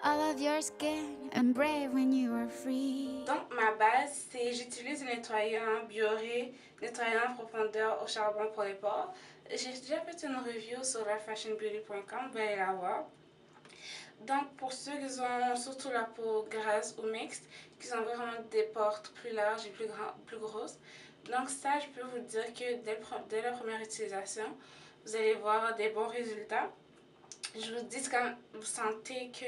All of your skin and brave when you are free. Donc ma base, c'est j'utilise un nettoyant Bioré, nettoyant en profondeur au charbon pour les pores. J'ai déjà fait une review sur lifefashionbeauty.com, vous allez la voir. Donc pour ceux qui ont surtout la peau grasse ou mixte, qui ont vraiment des pores plus larges et plus grosses, donc ça je peux vous dire que dès la première utilisation, vous allez voir des bons résultats. Je vous dis quand vous sentez que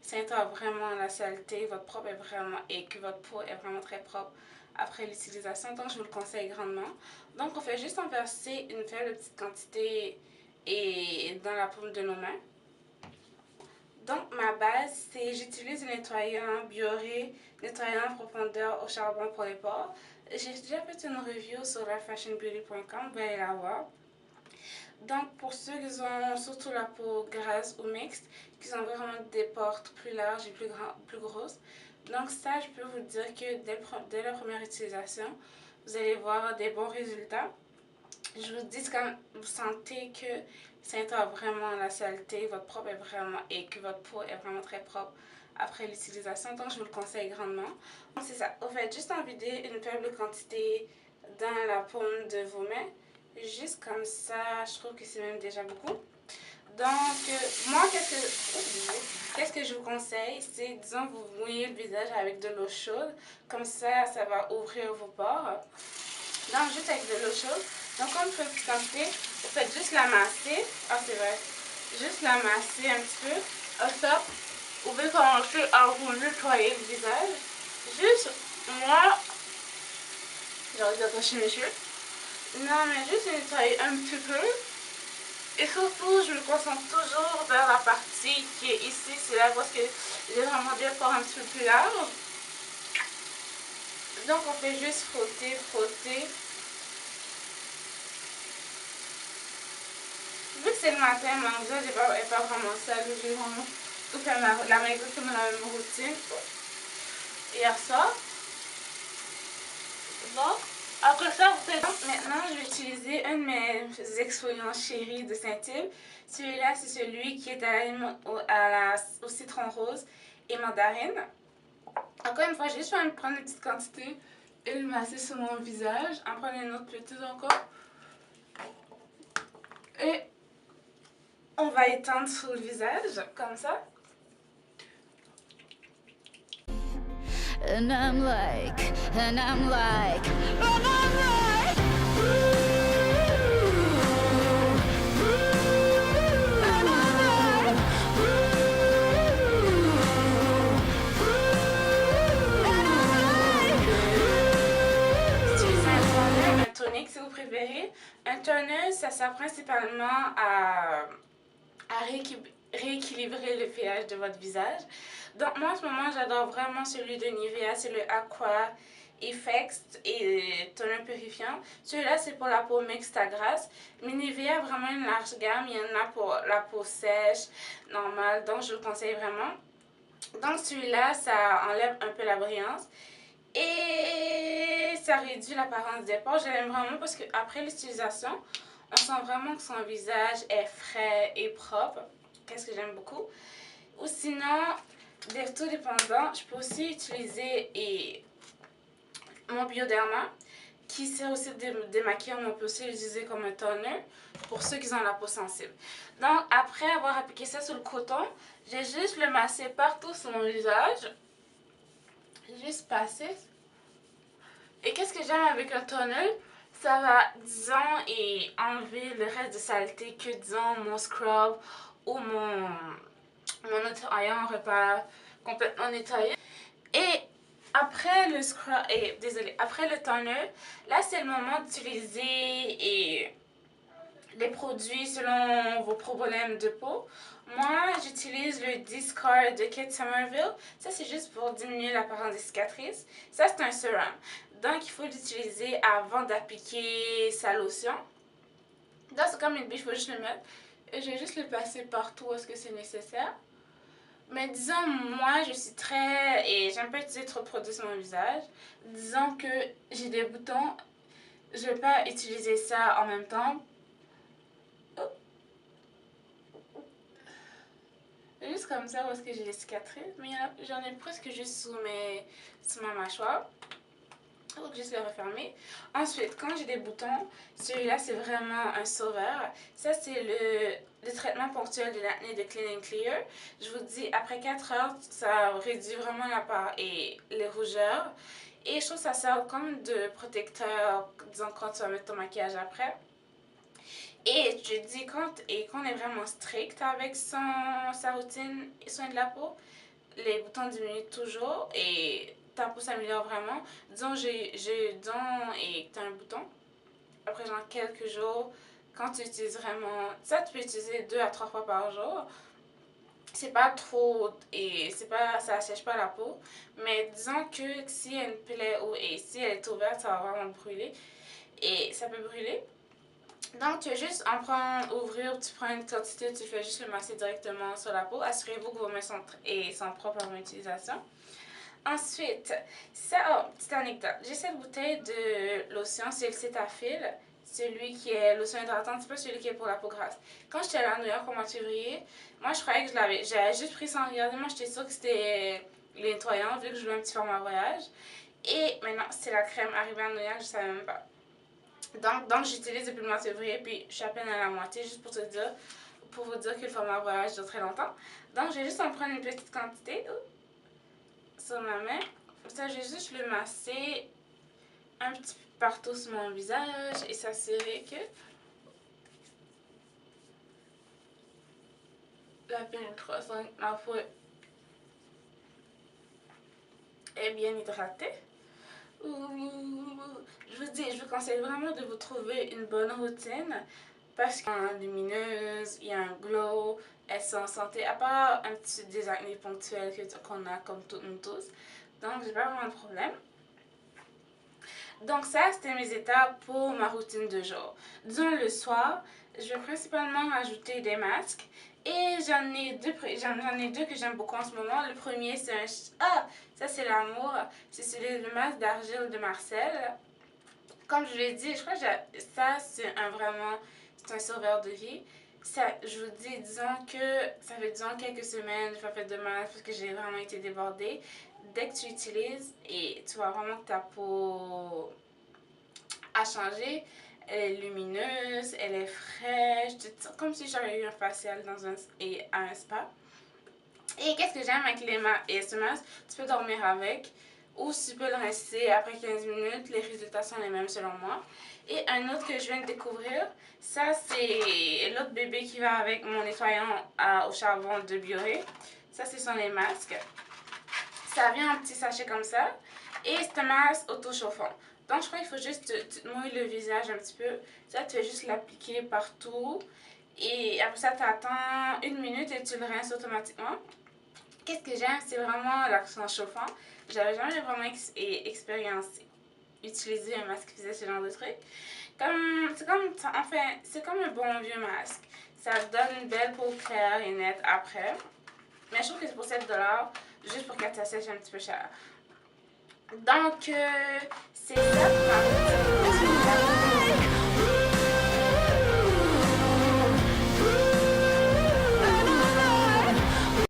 ça nettoie vraiment la saleté, votre peau est vraiment et que votre peau est vraiment très propre après l'utilisation, donc je vous le conseille grandement. Donc on fait juste en verser une faible petite quantité et dans la paume de nos mains. Donc ma base, c'est j'utilise un nettoyant Bioré, nettoyant en profondeur au charbon pour les pores. J'ai déjà fait une review sur lifefashionbeauty.com, vous allez la voir. Donc pour ceux qui ont surtout la peau grasse ou mixte, qui ont vraiment des pores plus larges et plus grosses, donc ça je peux vous dire que dès la première utilisation, vous allez voir des bons résultats. Je vous dis quand vous sentez que ça nettoie vraiment la saleté, votre peau est vraiment et que votre peau est vraiment très propre après l'utilisation, donc je vous le conseille grandement. Donc c'est ça, vous faites juste en vider une faible quantité dans la paume de vos mains. Juste comme ça, je trouve que c'est même déjà beaucoup. Donc, moi, qu'est-ce que je vous conseille? C'est, disons, vous mouillez le visage avec de l'eau chaude. Comme ça va ouvrir vos pores. Donc, juste avec de l'eau chaude. Donc, comme vous faites quantité, vous faites juste la masser. Ah, c'est vrai. Juste la masser un petit peu. Comme ça, vous pouvez commencer à vous nettoyer le visage. Juste, moi, j'ai envie d'attacher mes cheveux. Non, mais juste nettoyer un petit peu. Et surtout, je me concentre toujours vers la partie qui est ici. C'est là parce que j'ai vraiment des pores un petit peu plus larges. Donc, on fait juste frotter, frotter. Vu que c'est le matin, mon visage n'est pas vraiment sale. J'ai vraiment tout fait exactement la même routine hier soir. Donc, après ça, vous faites... Maintenant, je vais utiliser un de mes exfoliants chéris de Saint-Yves. Celui-là, c'est celui qui est au citron rose et mandarine. Encore une fois, je vais prendre une petite quantité et le masser sur mon visage. En prendre une autre petite encore. Et on va étendre sur le visage, comme ça. And I'm like, and I'm like, and I'm like, ooh, ooh, and I'm like, ooh, ooh, and I'm like, Utilisez un tonique si vous préférez. Un toner, ça sert principalement à rééquilibrer le pH de votre visage. Donc moi en ce moment j'adore vraiment celui de Nivea, c'est le Aqua Effects et toner purifiant. Celui-là c'est pour la peau mixte à grasse, mais Nivea a vraiment une large gamme, il y en a pour la peau sèche, normale, donc je le conseille vraiment. Donc celui-là ça enlève un peu la brillance et ça réduit l'apparence des pores. Je l'aime vraiment parce qu'après l'utilisation, on sent vraiment que son visage est frais et propre. Qu'est-ce que j'aime beaucoup. Ou sinon, tout dépendant, je peux aussi utiliser mon Bioderma qui sert aussi de démaquillant, mais on peut aussi l'utiliser comme un toner pour ceux qui ont la peau sensible. Donc après avoir appliqué ça sur le coton, j'ai juste le masser partout sur mon visage. Juste passer. Et qu'est-ce que j'aime avec un toner? Ça va, disons, et enlever le reste de saleté que, disons, mon scrub ou mon nettoyant n'aurait pas complètement nettoyé. Et après le scrub, après le toner, là c'est le moment d'utiliser les produits selon vos problèmes de peau. Moi, j'utilise le Discard de Kate Somerville. Ça, c'est juste pour diminuer l'apparence des cicatrices. Ça, c'est un sérum. Donc, il faut l'utiliser avant d'appliquer sa lotion. Donc, c'est comme une biche, il faut juste le mettre. Et je vais juste le passer partout où est-ce que c'est nécessaire. Mais disons, moi, je suis très... et j'aime pas utiliser trop de produits sur mon visage. Disons que j'ai des boutons. Je vais pas utiliser ça en même temps. Juste comme ça, parce que j'ai les cicatrices. Mais j'en ai presque juste sous ma mâchoire. Donc, juste le refermer. Ensuite, quand j'ai des boutons, celui-là, c'est vraiment un sauveur. Ça, c'est le traitement ponctuel de l'acné de Clean and Clear. Je vous dis, après 4 heures, ça réduit vraiment la part et les rougeurs. Et je trouve que ça sert comme de protecteur, disons, quand tu vas mettre ton maquillage après. Et je dis, quand on est vraiment strict avec sa routine et soin de la peau, les boutons diminuent toujours et ta peau s'améliore vraiment. Disons, et tu as un bouton. Après, genre, quelques jours, quand tu utilises vraiment... Ça, tu peux utiliser 2 à 3 fois par jour. C'est pas trop... Et ça assèche pas la peau. Mais disons que si y a une plaie et si elle est ouverte, ça va vraiment brûler. Et ça peut brûler. Donc, tu vas juste ouvrir, tu prends une quantité, tu fais juste le masser directement sur la peau. Assurez-vous que vos mains sont propres avant l'utilisation. Ensuite, petite anecdote. J'ai cette bouteille de lotion, c'est le Cetaphil. Celui qui est lotion hydratante, c'est pas celui qui est pour la peau grasse. Quand j'étais allée à New York au mois de février, moi je croyais que j'avais juste pris sans regarder. Moi j'étais sûre que c'était les nettoyants vu que je voulais un petit format voyage. Et maintenant, c'est la crème arrivée à New York, je savais même pas. Donc j'utilise depuis le mois de février, puis je suis à peine à la moitié, juste pour vous dire que le format voyage dure très longtemps. Donc je vais juste en prendre une petite quantité sur ma main. Ça, je vais juste le masser un petit peu partout sur mon visage et s'assurer que la pénétration de ma peau est bien hydratée. Je vous conseille vraiment de vous trouver une bonne routine parce qu'il y a une lumineuse, il y a un glow, elles sont en santé, à part un petit désacné ponctuel qu'on a comme toutes nous tous. Donc, j'ai pas vraiment de problème. Donc ça, c'était mes étapes pour ma routine de jour. Disons le soir, je vais principalement ajouter des masques. Et j'en ai deux que j'aime beaucoup en ce moment. Le premier, c'est ça c'est l'amour. C'est le masque d'argile de Marcel. Comme je l'ai dit, je crois que ça, c'est un sauveur de vie. Ça, je vous dis, disons que ça fait quelques semaines, je n'ai pas fait de masque parce que j'ai vraiment été débordée. Dès que tu l'utilises, et tu vois vraiment que ta peau a changé, elle est lumineuse, elle est fraîche, comme si j'avais eu un facial à un spa. Et qu'est-ce que j'aime avec ce masque, tu peux dormir avec, ou tu peux le rincer après 15 minutes, les résultats sont les mêmes selon moi. Et un autre que je viens de découvrir, ça c'est l'autre bébé qui va avec mon nettoyant au charbon de Bioré. Ça, ce sont les masques. Ça vient en petit sachet comme ça. Et c'est un masque auto-chauffant. Donc je crois qu'il faut juste tu te mouilles le visage un petit peu. Ça, tu vas juste l'appliquer partout. Et après ça, tu attends 1 minute et tu le rinces automatiquement. Qu'est-ce que j'aime, c'est vraiment l'action chauffant. J'avais jamais vraiment utilisé un masque qui faisait ce genre de truc. C'est comme un bon vieux masque. Ça donne une belle peau claire et nette après. Mais je trouve que c'est pour 7$, juste pour que ça sèche un petit peu cher. Donc, c'est ça pour ma routine.